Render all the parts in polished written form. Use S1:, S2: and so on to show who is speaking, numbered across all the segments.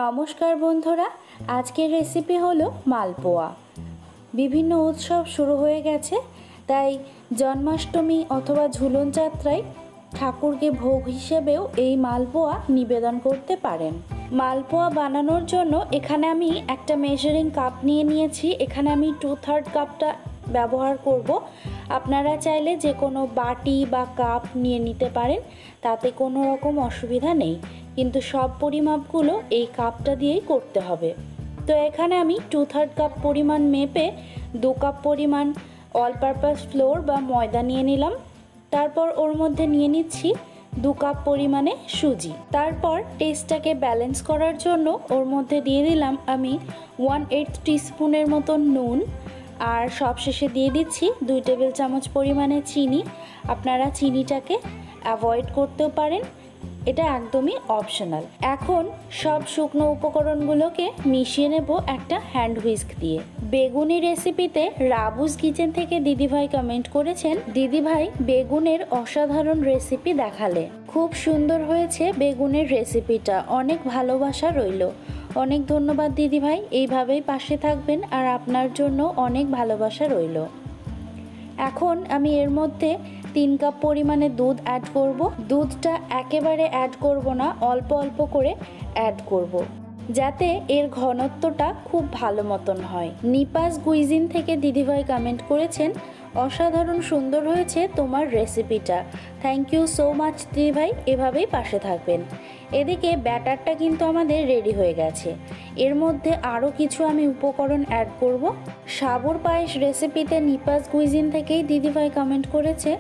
S1: নমস্কার বন্ধুরা, আজকের রেসিপি হলো মালপোয়া। বিভিন্ন উৎসব শুরু হয়ে গেছে, তাই জন্মাষ্টমী অথবা ঝুলন যাত্রায় ঠাকুরকে ভোগ হিসেবেও এই মালপোয়া নিবেদন করতে পারেন। মালপোয়া বানানোর জন্য এখানে আমি একটা মেজারিং কাপ নিয়ে নিয়েছি। এখানে আমি 2/3 কাপটা ব্যবহার করব। আপনারা চাইলে যে কোনো বাটি বা কাপ নিয়ে নিতে পারেন, তাতে কোনো রকম অসুবিধা নেই, কিন্তু সব পরিমাপগুলো এই কাপটা দিয়েই করতে হবে। তো এখানে আমি 2/3 কাপ পরিমাণ মেপে 2 কাপ পরিমাণ অল পারপাস ফ্লোর বা ময়দা নিয়ে নিলাম। তারপর ওর মধ্যে নিয়ে নিচ্ছি 2 কাপ পরিমাণে সুজি। তারপর টেস্টটাকে ব্যালেন্স করার জন্য ওর মধ্যে দিয়ে দিলাম আমি 1/8 টিস্পুনের মতো নুন, আর সবশেষে দিয়ে দিচ্ছি 2 টেবিল চামচ পরিমাণে চিনি। আপনারা চিনিটাকে অ্যাভয়েড করতেও পারেন, এটা একদমই অপশনাল। এখন সব শুকনো উপকরণগুলোকে মিশিয়ে নেব একটা হ্যান্ড হুইস্ক দিয়ে। বেগুনি রেসিপিতে রাবুস কিচেন থেকে দিদিভাই কমেন্ট করেছেন, দিদিভাই বেগুনের অসাধারণ রেসিপি দেখালে, খুব সুন্দর হয়েছে বেগুনের রেসিপিটা, অনেক ভালোবাসা রইল। অনেক ধন্যবাদ দিদিভাই, এইভাবেই পাশে থাকবেন, আর আপনার জন্য অনেক ভালোবাসা রইল। এখন আমি এর মধ্যে 3 কাপ পরিমাণে দুধ অ্যাড করব। দুধটা একেবারে অ্যাড করব না, অল্প অল্প করে অ্যাড করব, যাতে এর ঘনত্বটা খুব ভালো মতন হয়। নিপাস কুইজিন থেকে দিদিভাই কমেন্ট করেছেন, অসাধারণ সুন্দর হয়েছে তোমার রেসিপিটা, থ্যাংক ইউ সো মাচ দিদিভাই, এভাবেই পাশে থাকবেন। এদিকে ব্যাটারটা কিন্তু আমাদের রেডি হয়ে গেছে। এর মধ্যে আরও কিছু আমি উপকরণ অ্যাড করব। সাবুর পায়েস রেসিপিতে নিপাস কুইজিন থেকেই দিদিভাই কমেন্ট করেছে,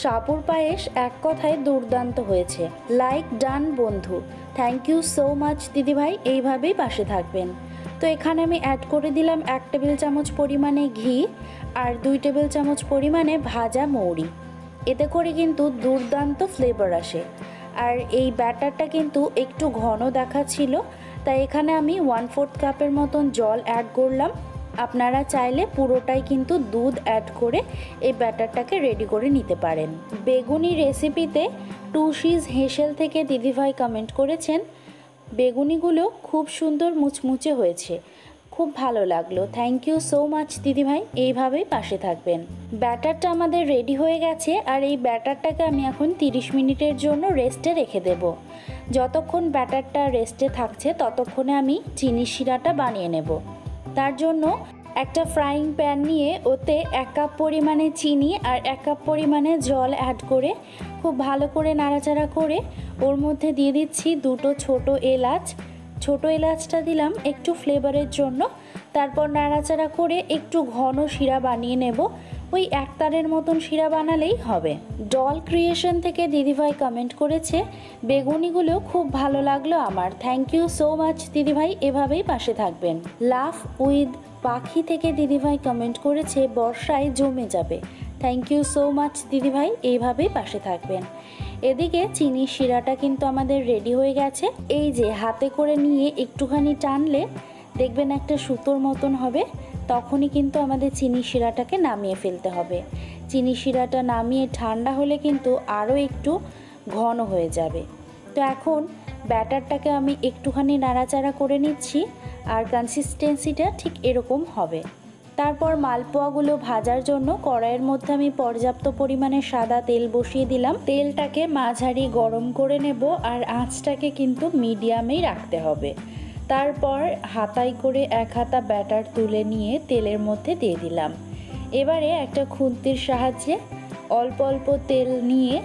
S1: সাবুর পায়েস এক কথায় দুর্দান্ত হয়েছে, লাইক ডান বন্ধু, থ্যাংক ইউ সো মাচ দিদিভাই, এইভাবেই পাশে থাকবেন। তো এখানে আমি অ্যাড করে দিলাম 1 টেবিল চামচ পরিমাণে ঘি আর 2 টেবিল চামচ পরিমাণে ভাজা মৌরি। এতে করে কিন্তু দুর্দান্ত ফ্লেভার আসে। আর এই ব্যাটারটা কিন্তু একটু ঘন দেখাচ্ছিল, তাই এখানে আমি 1/4 কাপের মতন জল অ্যাড করলাম। আপনারা চাইলে পুরোটাই কিন্তু দুধ অ্যাড করে এই ব্যাটারটাকে রেডি করে নিতে পারেন। বেগুনি রেসিপিতে টুশিস হেসেল থেকে দিদিভাই কমেন্ট করেছেন, বেগুনিগুলো খুব সুন্দর মুচমুচে হয়েছে, খুব ভালো লাগলো, থ্যাংক ইউ সো মাচ দিদিভাই, এইভাবেই পাশে থাকবেন। ব্যাটারটা আমাদের রেডি হয়ে গেছে, আর এই ব্যাটারটাকে আমি এখন 30 মিনিটের জন্য রেস্টে রেখে দেব। যতক্ষণ ব্যাটারটা রেস্টে থাকছে ততক্ষণে আমি চিনি শিরাটা বানিয়ে নেব। তার জন্য একটা ফ্রাইং প্যান নিয়ে ওতে 1 কাপ পরিমাণে চিনি আর 1 কাপ পরিমাণে জল অ্যাড করে খুব ভালো করে নাড়াচাড়া করে ওর মধ্যে দিয়ে দিচ্ছি 2টো ছোট এলাচ। ছোট এলাচটা দিলাম একটু ফ্লেভারের জন্য। তারপর নাড়াচাড়া করে একটু ঘন শিরা বানিয়ে নেব, ওই 1 তারের মতন শিরা বানালেই হবে। ডল ক্রিয়েশন থেকে দিদিভাই কমেন্ট করেছে, বেগুনিগুলো খুব ভালো লাগলো আমার, থ্যাংক ইউ সো মাচ দিদিভাই, এভাবেই পাশে থাকবেন। লাভ উইথ পাখি থেকে দিদিভাই কমেন্ট করেছে, বর্ষায় জমে যাবে, থ্যাংক ইউ সো মাচ দিদিভাই, এইভাবেই পাশে থাকবেন। এদিকে চিনি শিরাটা কিন্তু আমাদের রেডি হয়ে গেছে। এই যে হাতে করে নিয়ে একটুখানি টানলে দেখবেন একটা সুতোর মতন হবে, তখনই কিন্তু আমাদের চিনি শিরাটাকে নামিয়ে ফেলতে হবে। চিনি শিরাটা নামিয়ে ঠান্ডা হলে কিন্তু আরও একটু ঘন হয়ে যাবে। তো এখন ব্যাটারটাকে আমি একটুখানি নাড়াচাড়া করে নিচ্ছি, আর কনসিস্টেন্সিটা ঠিক এরকম হবে। তারপর মালপোয়াগুলো ভাজার জন্য কড়াইয়ের মধ্যে আমি পর্যাপ্ত পরিমাণে সাদা তেল বসিয়ে দিলাম। তেলটাকে মাঝারি গরম করে নেব, আর আঁচটাকে কিন্তু মিডিয়ামেই রাখতে হবে। তারপর হাতায় করে 1 হাতা ব্যাটার তুলে নিয়ে তেলের মধ্যে দিয়ে দিলাম। এবারে একটা খুন্তির সাহায্যে অল্প অল্প তেল নিয়ে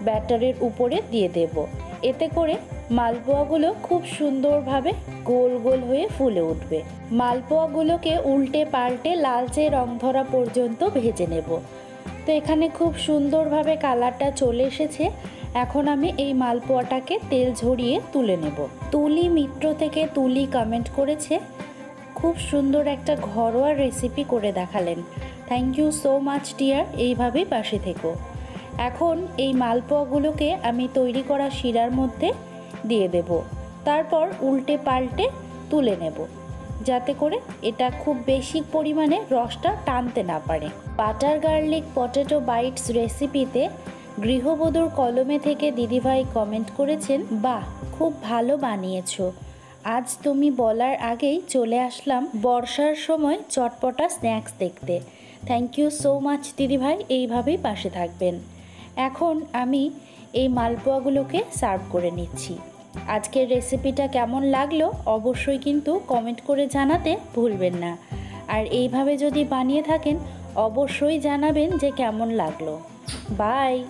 S1: ব্যাটারের উপরে দিয়ে দেব। এতে করে মালপোয়াগুলো খুব সুন্দরভাবে গোল গোল হয়ে ফুলে উঠবে। মালপোয়াগুলোকে উল্টে পাল্টে লালচে রং ধরা পর্যন্ত ভেজে নেব। তো এখানে খুব সুন্দরভাবে কালারটা চলে এসেছে। এখন আমি এই মালপোয়াটাকে তেল ঝরিয়ে তুলে নেব। তুলি মিত্র থেকে তুলি কমেন্ট করেছে, খুব সুন্দর একটা ঘরোয়া রেসিপি করে দেখালেন, thank you so much dear, এইভাবেই পাশে থেকো। এখন এই মালপোয়াগুলোকে আমি তৈরি করা শিরার মধ্যে দিয়ে দেব। তারপর উল্টে পাল্টে তুলে নেব, যাতে করে এটা খুব বেশি পরিমাণে রসটা টানতে না পারে। বাটার গার্লিক পটেটো বাইটস রেসিপিতে গৃহবধূর কলমে থেকে দিদিভাই কমেন্ট করেছেন, বাহ খুব ভালো বানিয়েছো, আজ তুমি বলার আগেই চলে আসলাম বর্ষার সময় চটপটা স্ন্যাক্স দেখতে। থ্যাংক ইউ সো মাচ দিদিভাই, এইভাবেই পাশে থাকবেন। এখন আমি এই মালপোয়াগুলোকে সার্ভ করে নিচ্ছি। আজকের রেসিপিটা কেমন লাগলো অবশ্যই কিন্তু কমেন্ট করে জানাতে ভুলবেন না। আর এইভাবে যদি বানিয়ে থাকেন অবশ্যই জানাবেন যে কেমন লাগলো। বাই।